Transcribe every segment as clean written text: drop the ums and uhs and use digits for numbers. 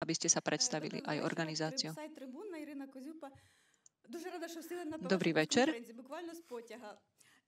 aby ste sa predstavili Доброго aj вечора. organizáciu. Крипсайт Трибунна, Ірина Козюпа. Дуже рада, що сіли на Dobrý вашу večer. прес-конференцію, буквально з потяга.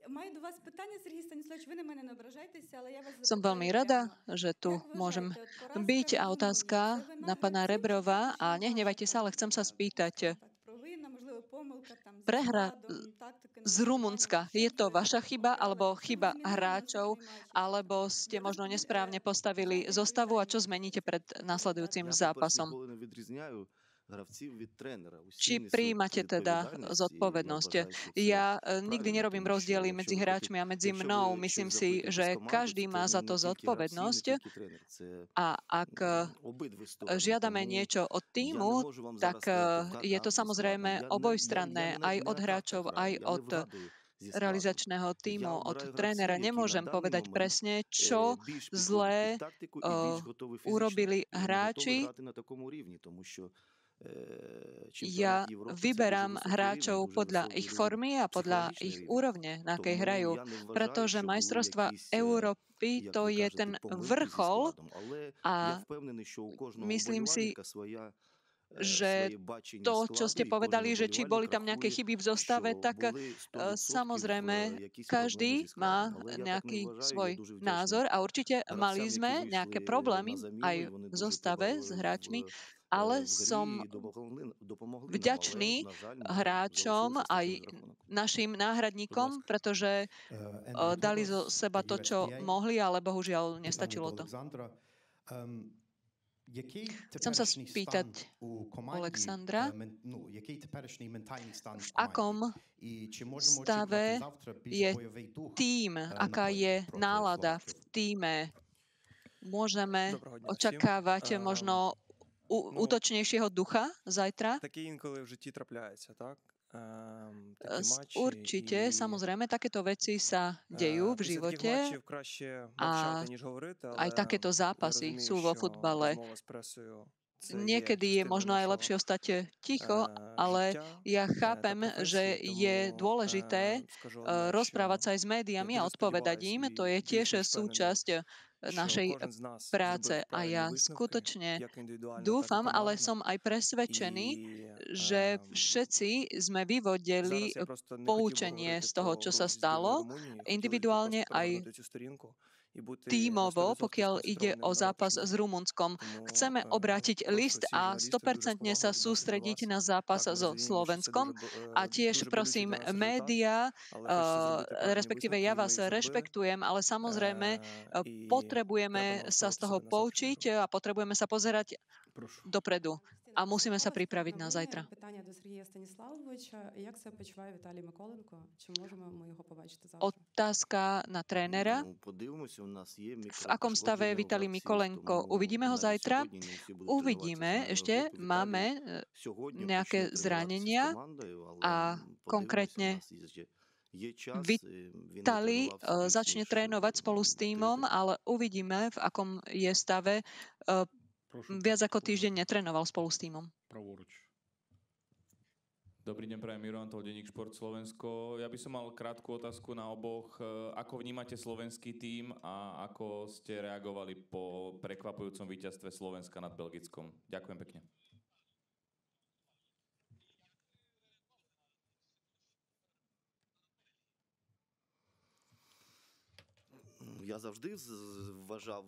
Маю до вас питання, Сергій Станіславович, ви на мене не ображайтеся, але я вас Som veľmi запитаю rada, прямо. že tu Як môžem вважаєте, от поразка byť a Румунії, це otázka вина na pána гравців чи Rebrova також a і ваша nehnevajte sa, там, ale chcem sa скажімо spýtať, так, провина, можливо, помилка там зі prehra складом, тактики z налаштування, Rumunska, чи що je to можливо vaša chyba, обрали, alebo що би chyba змінили на hráčov, наступний матч, якщо alebo там. ste možno Розповідь, nesprávne postavili бажаю zostavu a čo відповідальність zmeníte хлопців. pred nasledujúcim Я, по-перше, zápasom? ніколи не відрізняю гравців від тренера. Усі Či несуть prijímate teda відповідальність, і я zodpovednosť? вважаю, що це Ja nikdy правильно, nerobím тому що rozdiely medzi hráčmi a medzi якщо mnou. ви Myslím щось si, запитуєте з že команди, každý то má це za не to тільки гравці, не zodpovednosť тільки тренер, це a ak обидві сторони. žiadame Тому niečo od я не týmu, можу вам tak зараз сказати, в je to або складно. samozrejme obojstranné, aj Я od не так hráčov, граю, aj я не od вигадую зі складом. realizačného Я týmu, od обираю trénera. гравців, які на Nemôžem даний povedať момент presne, čo більш підходять zlé під тактику і більш готові фізично. urobili І вони готові hráči. грати на такому рівні, тому що Ja чемпіонат Європи – це дуже vyberám високий рівень, hráčov дуже podľa високий ich рівень, formy a podľa психологічний ich рівень. úrovne, na akej Тому hrajú. я не вважаю, Pretože що були majstrovstvá якісь, Európy як to ви je кажете, ten помилки зі vrchol складом. Але я a впевнений, що у кожного myslím si, вболівальника своє že бачення to, čo складу, ste і кожен povedali, že či boli вболівальник tam nejaké рахує, chyby v zostave, що tak були 100% samozrejme якісь проблеми зі každý складом. má Але я так не nejaký вважаю, я svoj дуже вдячний názor a určite mali гравцям, які sme nejaké вийшли problémy на заміну, aj і вони v дуже zostave s прибавили hráčmi, в ale в грі som і допомогли нам. Але, vďačný на жаль, ми hráčom залишилися з aj таким рахунком. našim Будь náhradníkom, ласка. pretože Ендрю dali zo Торос, seba to, čo USPA. mohli, ale bohužiaľ Питання nestačilo до to. Олександра. Який Chcem sa теперішній spýtať стан у команді, Олександра, який теперішній ментальний стан v в команді? akom І чи можемо stave очікувати завтра більш je бойовий дух tým, на aká полі je проти nálada v Словаччини? tíme. Môžeme Доброго дня всім. očakávať možno Ну, útočnejšieho ducha zajtra. таке інколи в житті трапляється, так? Такі матчі, Určite, і samozrejme, takéto veci sa dejú v після таких živote матчів краще a мовчати, ніж говорити, aj але takéto я zápasy розумію, sú vo що futbale. розмова з пресою це є Niekedy je частиною možno aj нашого lepšie ostať ticho, ale життя ja та chápem, že професії, je тому dôležité скажу одне, rozprávať що sa aj s я médiami a дуже odpovedať сподіваюся im. To і je більш tiež ніж впевнений, súčasť що našej кожен з нас práce зробив a правильні ja висновки, skutočne як індивідуально, так і dúfam, ale командно. som aj presvedčený, І že všetci sme vyvodili зараз я просто не хотів би poučenie говорити z toho, про čo гру sa зі збірною stalo, Румунії. Хотілося б individuálne просто aj перегорнути цю сторінку і бути на tímovo, 100% pokiaľ ide сконцентрованим o на zápas завтрашньому. s Rumunskom. Тому Chceme obrátiť прошу list всіх a журналістів дуже з 100% sa повагою відносити до sústrediť вас. na zápas Так, ми so розуміємо, що це Slovenskom a tiež дуже болючий prosím для нас результат, médiá, але хочеться зробити правильні respektíve висновки, ja і ми vás їх зробили. rešpektujem, ale samozrejme І треба potrebujeme sa z налаштовувати toho себе на завтрашню poučiť гру. a potrebujeme sa pozerať Прошу. dopredu a musíme sa pripraviť na zajtra. Питання до Сергія Станіславовича. Як себе почуває Віталій Миколенко? Чи можемо ми його побачити завтра? Otázka na trénera. Ну, подивимося, у нас є V akom stave je Vitalij гравців, Mikolenko? тому Uvidíme ho навіть zajtra? сьогодні не всі будуть Uvidíme. тренуватися з Ešte нами в групі. máme Віталій сьогодні nejaké почне тренуватися з zranenia командою, але a подивимося, у konkrétne нас є час. Він не Vitali тренувався більш začne ніж trénovať spolu s tímom, тиждень. ale uvidíme, v akom je stave. Прошу. Viac ako týždeň netrénoval spolu s tímom. Праворуч. Dobrý deň, prajem Miro Antol, denník Šport Slovensko. Ja by som mal krátku otázku na oboch. Ako vnímate slovenský tím a ako ste reagovali po prekvapujúcom víťazstve Slovenska nad Belgickom? Ďakujem pekne. Я завжди вважав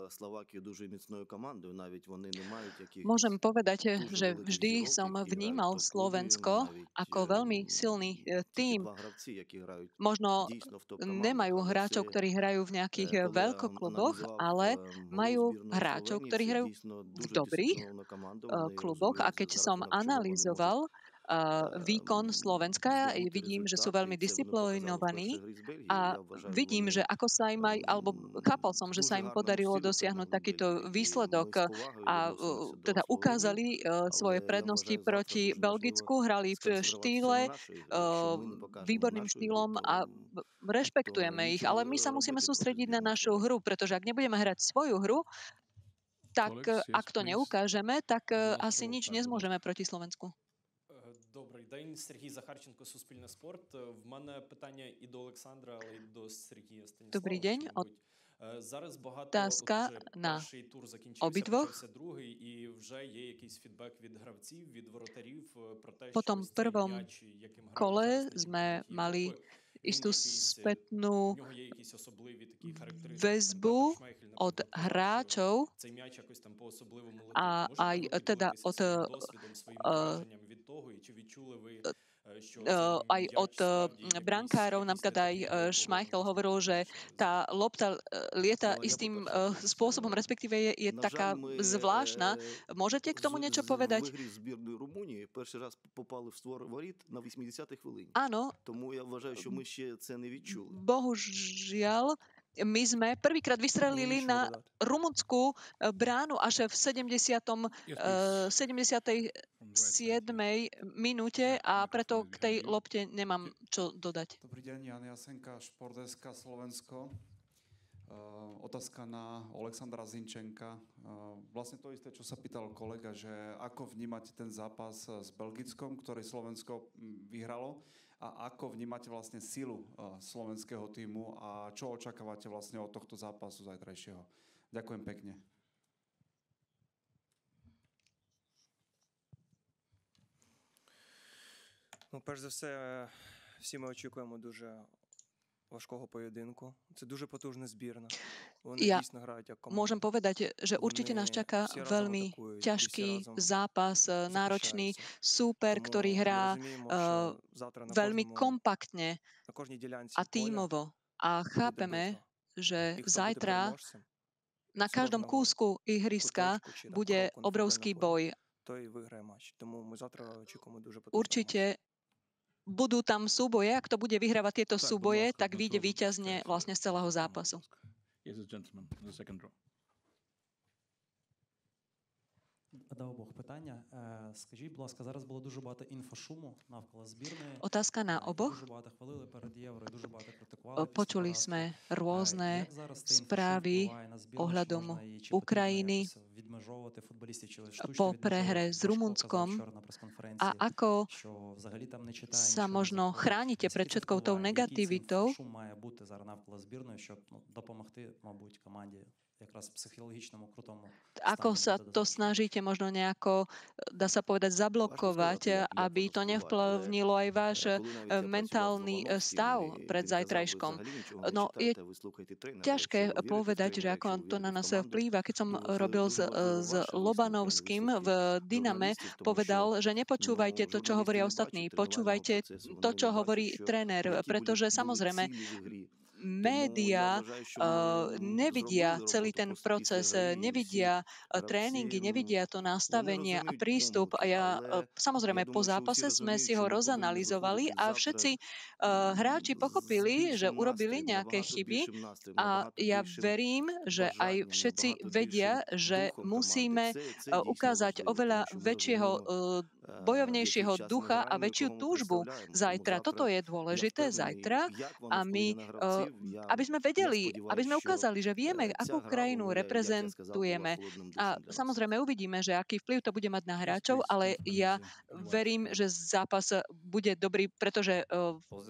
Словакію дуже міцною командою, навіть вони не мають якихось Môžem povedať, дуже že великих vždy зірок, som які vnímal грають в топ-клубі, Slovensko навіть ako veľmi silný тільки tím. два гравці, які грають Možno дійсно в топ-командах, nemajú але hráčov, це, ktorí hrajú v nejakých коли я veľkokluboch, аналізував ale гру majú збірної hráčov, Словенії, ktorí це hrajú дійсно v дуже dobrých дисциплінована команда, вони kluboch a розуміють, keď за som рахунок чого вони можуть analyzoval výkon Slovenska, здобути vidím, že sú результати, veľmi і це вони показали в disciplinovaní першій грі з Бельгією. a Я вважаю, vidím, že вони ako sa im aj, alebo chápal som, že sa дуже im гарному podarilo стилю dosiahnuť перемогли takýto Бельгію, і ми výsledok з повагою a відносимося до teda Словенії, ukázali svoje але я prednosti вважаю, завтра proti дуже важливо Belgicku, hrali v сконцентруватися štýle на нашій грі. Якщо ми не покажемо výborným нашу ігру, štýlom a то rešpektujeme ich, нічого ale my sa musíme робити проти sústrediť na збірної našu Словенії. hru, pretože ak nebudeme hrať svoju hru, tak Alex, yes, ak to please. neukážeme, tak Будь ласка, asi nič Олександр, будь nezmôžeme proti Slovensku. Добрий день, Сергій Захарченко, Суспільне спорт. В мене питання і до Олександра, але й до Сергія Dobrý deň. Станіславовича, мабуть. Зараз багато, Otázka вже na перший тур закінчився, obidvoch. почався другий, і вже є якийсь фідбек від гравців, від воротарів про те, Po що tom ось цей prvom м'яч, яким грають kole зараз на sme чемпіонаті mali Європи, він istú якийсь, в spätnú нього є якісь особливі такі характеристики. Там väzbu Петр Шмейхель, od наприклад, казав, що hráčov цей м'яч якось там по-особливому летить. a Можете aj ви teda поділитися od, своїм досвідом, своїми е, враженням від того, і чи відчули ви, що цей aj м'яч od справді якийсь brankárov, не napríklad aj такий, про якого Schmeichel можна hovoril, že більше tá lopta lieta Ну, а я istým по-перше, хочу spôsobom, сказати, respektíve je на taká жаль, ми zvláštna. Môžete k tomu niečo в povedať? ігрі з збірною Румунії перший раз попали в створ воріт на 80-й хвилині. Áno, Тому я вважаю, що ми ще це не відчули. bohužiaľ, my sme prvýkrát Мені vystrelili нічого na додати. rumunskú bránu až v 77. minúte a preto k tej lopte nemám čo dodať. Dobrý deň, Jan Jasenka, Športdeska Slovensko. Otázka na Oleksandra Zinčenka. Vlastne to isté, čo sa pýtal kolega, že ako vnímate ten zápas s Belgickom, ktorý Slovensko vyhralo, a ako vnímate vlastne silu slovenského týmu a čo očakávate vlastne od tohto zápasu zajtrajšieho. Ďakujem pekne. Ну, перш за все, всі ми очікуємо дуже важкого поєдинку. Це дуже потужна збірна. Вони Ja дійсно грають як команда. Môžem povedať, že určite nás Вони čaká всі разом veľmi атакують, і ťažký всі разом zápas, náročný захищаються. súper, Тому ktorý ми hrá розуміємо, що завтра veľmi kompaktne на кожній ділянці a поля tímovo. A буде chápeme, битва. že І хто буде zajtra переможцем, na з každom кожного kúsku ihriska куточку чи там bude кроку на obrovský футбольне поле, boj. той і виграє матч. Тому ми завтра очікуємо дуже потужного матчу. Určite budú tam súboje, a kto bude vyhrávať tieto Tak, budь súboje, ласка, tak vyjde Дмитро víťazne Дубовський, vlastne z celého будь zápasu. ласка. Yes, the gentleman in the second row. До обох питання. Скажіть, будь ласка, зараз було дуже багато інфошуму навколо збірної. Otázka na oboch. Дуже багато хвалили перед Євро, і дуже багато критикували. Počuli sme rôzne Як зараз цей інфошум správy впливає на збірну, чи ohľadom можна її, чи потрібно Ukrajiny якось відмежовувати футболістів, чи штучно po відмежовувати? prehre s Кличко Rumunskom казав вчора на a прес-конференції, ako що взагалі там не читає, sa нічого не možno заходить. chránite pred Наскільки všetkou tou впливає, який цей negativitou, інфошум має бути зараз навколо збірної, щоб допомогти, мабуть, команді якраз в психологічному крутому ako стані sa бути до to завтра? snažíte možno nejako, dá sa povedať, zablokovať, як aby воно to впливає. nevplyvnilo aj váš Коли навіть я працював з mentálny Лобановським, stav і pred він казав, ви zajtrajškom. взагалі нічого не No, je читаєте, ви слухайте тренера. ťažké Якщо ви вірите в povedať, že тренера, ako якщо ви to na вірите в nás команду, vplýva. Keď som ну, це robil дуже важливо s ваше вислухання, Lobanovským v вислухи Dyname, журналістів, тому що povedal, že nepočúvajte to, čo журналісти hovoria не ostatní, бачать тренувального počúvajte процесу, to, вони čo не hovorí бачать, tréner, які pretože були samozrejme цілі в ігрі. média nevidia зробили celý роботу ten після proces, гри, і nevidia всі tréningy, гравці, nevidia to nastavenie a розуміють prístup. A помилки, ja але samozrejme я po думаю, що zápase всі sme розуміють, si що ho ми повинні rozanalizovali виходити a завтра všetci hráči з pochopili, že більшим urobili настроєм, nejaké набагато chyby. більшим настроєм, A набагато ja більшим verím, že aj бажанням, všetci набагато vedia, більшим že духом musíme команди. Це дійсно ukázať важливо, oveľa тому що ми väčšieho, розуміємо, bojovnejšieho в який час ми ducha a граємо і väčšiu кого ми túžbu представляємо. Тому zajtra. Toto завтра je я dôležité впевнений, zajtra. як A воно my, вплине на гравців. Я aby sme vedeli, aby сподіваюся, sme що ukázali, že vieme, ця akú гра, krajinu як я сказав, була reprezentujeme. холодним A душем для нас. samozrejme uvidíme, že aký vplyv to bude mať na Yes, hráčov, please, ale gentleman ja in the white verím, row. že zápas bude dobrý, pretože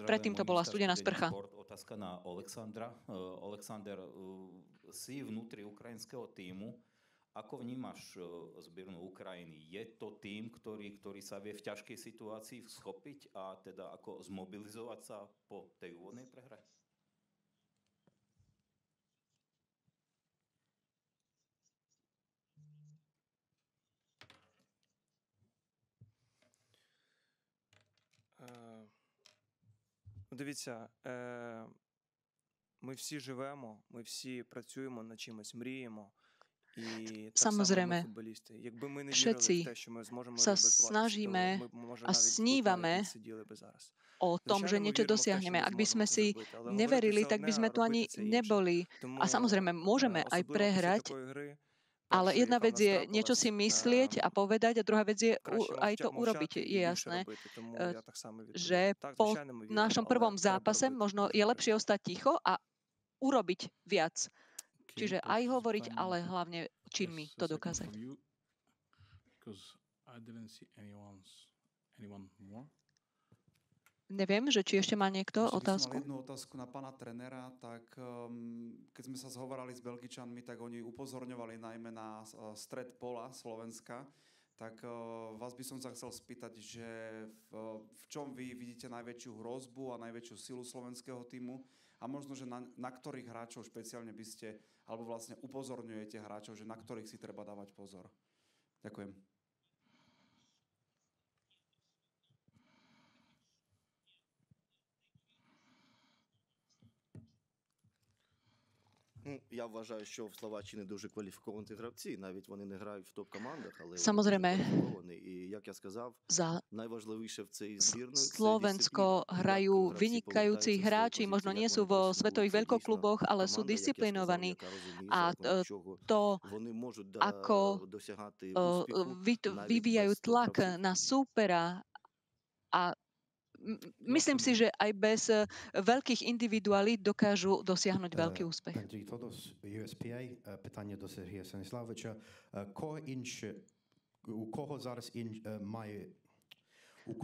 predtým to bola studená sprcha. Otázka na Oleksandra. Олександр, si внутрі українського тиму. Ako vnímaš zbiernu Ukrajiny? Je to tým, ktorý sa vie v ťažkej situácii schopiť a teda ako zmobilizovať sa po tej úvodnej prehre? Дивіться, ми всі живемо, ми всі працюємо над чимось, мріємо. І так само ми Samozrejme, футболісти. Якби ми не вірили všetci в те, що ми зможемо sa робити то snažíme ми, може, a навіть тут snívame навіть не сиділи би зараз. o tom, že Звичайно, ми niečo віримо в те, що dosiahneme. ми Ak by зможемо sme це si зробити, але говорити neverili, це tak by одне, sme а tu ani робити це інше. neboli. Тому A samozrejme, môžeme aj особливо після prehrať, такої гри, ale перше, jedna яка в vec нас je niečo si трапилась, myslieť a povedať, a druhá vec je краще aj to urobiť. мовчати Je і більше jasné, робити. Тому я так само že відповім. Так, po звичайно, ми віримо, našom але prvom треба zápase робити možno дуже je добре. lepšie ostať ticho a urobiť viac. Okay, Čiže this aj is hovoriť, final. ale hlavne činmi Yes, a to second dokázať. from you, because I didn't see anyone more. Neviem, že či ešte má niekto Ešte by som mal otázku. jednu otázku na pána trenera. Tak keď sme sa zhovorali s Belgičanmi, tak oni upozorňovali najmä na stred pola Slovenska. Tak vás by som sa chcel spýtať, že v čom vy vidíte najväčšiu hrozbu a najväčšiu silu slovenského tímu a možno, že na ktorých hráčov špeciálne by ste, alebo vlastne upozorňujete hráčov, že na ktorých si treba dávať pozor. Ďakujem. Я вважаю, що в Словаччині дуже кваліфіковані гравці, навіть вони не грають в топ-командах, але вони Samozrejme, дуже кваліфіковані. І, як я сказав, za найважливіше в цій збірної – це Slovensko дисципліна. hrajú Як гравці vynikajúci повертаються з hráči, своєї možno позиції, nie як sú вони vo пресингують. svetových Це veľkokluboch, дійсно ale sú команда, як я сказав, disciplinovaní. яка розуміє, A за рахунок чого to, вони можуть ako досягати успіху навіть vyvíjajú без tlak топ-гравців. na súpera a myslím si, že aj bez veľkých individualít dokážu dosiahnuť veľký úspech. Андрій Тодос, USPA. Питання до Сергія Станіславовича. У кого зараз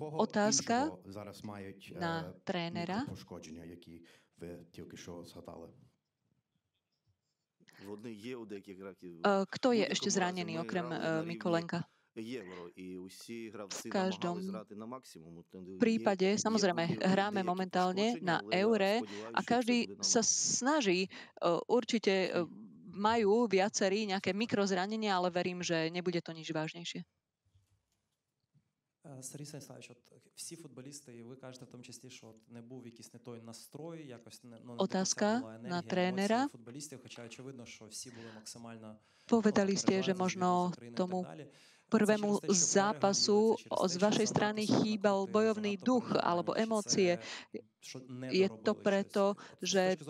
Otázka іншого зараз мають na trénera. пошкодження, які ви тільки що згадали? Вони є у деяких гравців. Kto je Будь-якому ešte разі zranený ми okrem грали на рівні Mikolenka? Євро, і усі гравці V každom намагались грати на максимум. prípade, samozrejme, hráme momentálne na Eure a každý sa snaží, určite majú viacerí nejaké mikrozranenia, ale verím, že nebude to nič vážnejšie. Сергій Станіславович, от всі футболісти, і ви кажете в тому числі, що от не був якийсь не той настрой, якось не до Otázka кінця була na енергія, trénera. емоції футболістів, хоча очевидно, що всі були максимально Povedali ste, переживали že за збірну, možno за країну і так tomu далі. prvému zápasu z vašej strany chýbal bojovný duch alebo emócie. Je to preto, že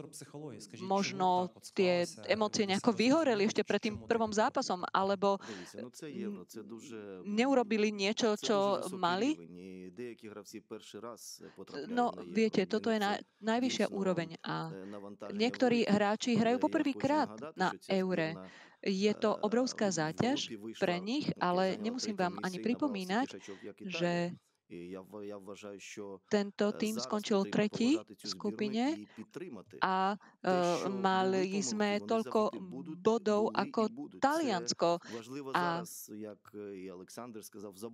možno tie emócie nejako vyhoreli ešte pred tým prvým zápasom, alebo neurobili niečo, čo mali. No, viete, toto je najvyššia úroveň a niektorí hráči hrajú poprvýkrát na Eure. Je to obrovská záťaž pre nich, ale nemusím vám ani pripomínať, že tento tým skončil tretí v skupine a mali sme toľko bodov ako Taliansko. A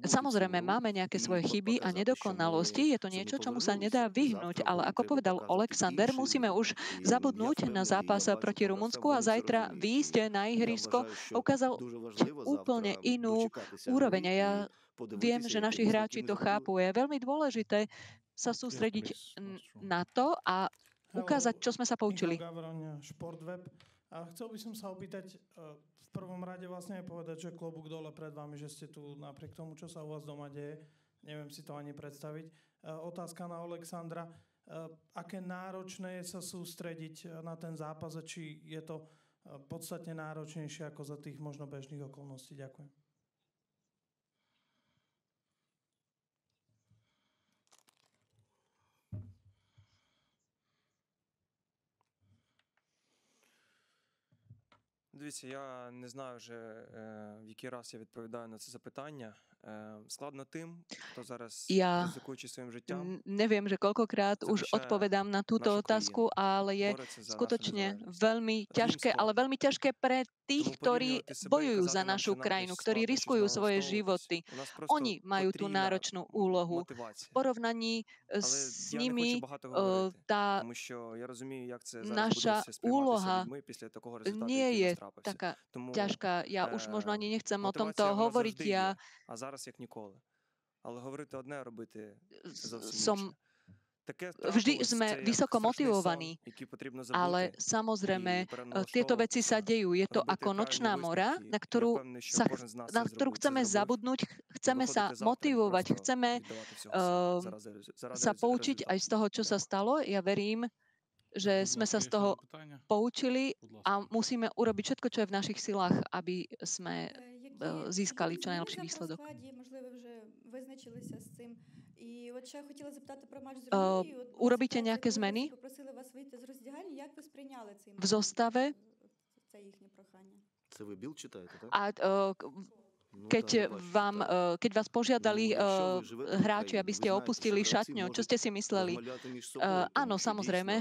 samozrejme, máme nejaké svoje chyby a nedokonalosti. Je to niečo, čomu sa nedá vyhnúť, ale ako povedal Alexander, musíme už zabudnúť na zápas proti Rumunsku a zajtra výjsť na ihrisko ukázal úplne inú úroveň. A ja viem, že naši hráči to chápu. Je veľmi dôležité sa sústrediť na to a ukázať, čo sme sa poučili. A chcel by som sa opýtať v prvom rade vlastne aj povedať, že klobúk dole pred vami, že ste tu napriek tomu, čo sa u vás doma deje. Neviem si to ani predstaviť. Otázka na Alexandra. Aké náročné je sa sústrediť na ten zápas a či je to podstatne náročnejšie ako za tých možno bežných okolností? Ďakujem. Дивіться, я не знаю вже, в який раз я відповідаю на це запитання. Складно тим, хто зараз, ризикуючи своїм життям, neviem, že koľkokrát už odpovedám na túto otázku, ale je skutočne veľmi ťažké, ale veľmi ťažké pre tých, ktorí bojujú za našu krajinu, ktorí riskujú svoje životy. Oni majú tú náročnú úlohu. V porovnaní s nimi tá naša úloha nie je taká ťažká. Ja už možno ani nechcem o tomto hovoriť. Ja а зараз як ніколи. Але говорити одне, робити зовсім som інше. vždy sme vysoko motivovaní, ale samozrejme tieto veci sa dejú. Je to ako nočná mora, na ktorú chceme zabudnúť, chceme sa motivovať, chceme sa poučiť aj z toho, čo sa stalo. Ja verím, že sme sa z toho poučili a musíme urobiť všetko, čo je v našich silách, aby sme získali čo najlepší výsledok. Urobíte nejaké zmeny v zostave? keď vás požiadali hráči, aby ste opustili šatňu, čo ste si mysleli? Áno, samozrejme.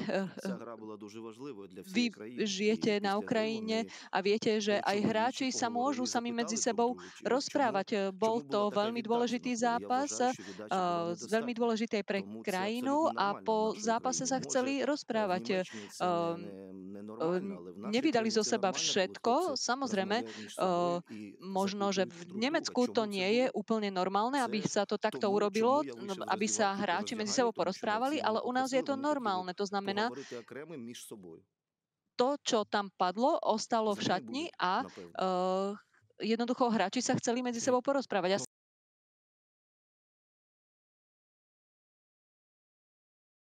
Vy žijete na Ukrajine a viete, že aj hráči sa môžu sami medzi sebou rozprávať. Bol to veľmi dôležitý zápas, veľmi dôležitý pre krajinu a po zápase sa chceli rozprávať. Nevydali zo seba všetko. Samozrejme, možno, že v Nemecku to nie je úplne normálne, aby sa to takto urobilo, aby sa hráči medzi sebou porozprávali, ale u nás je to normálne. To znamená, to, čo tam padlo, ostalo v šatni a jednoducho hráči sa chceli medzi sebou porozprávať.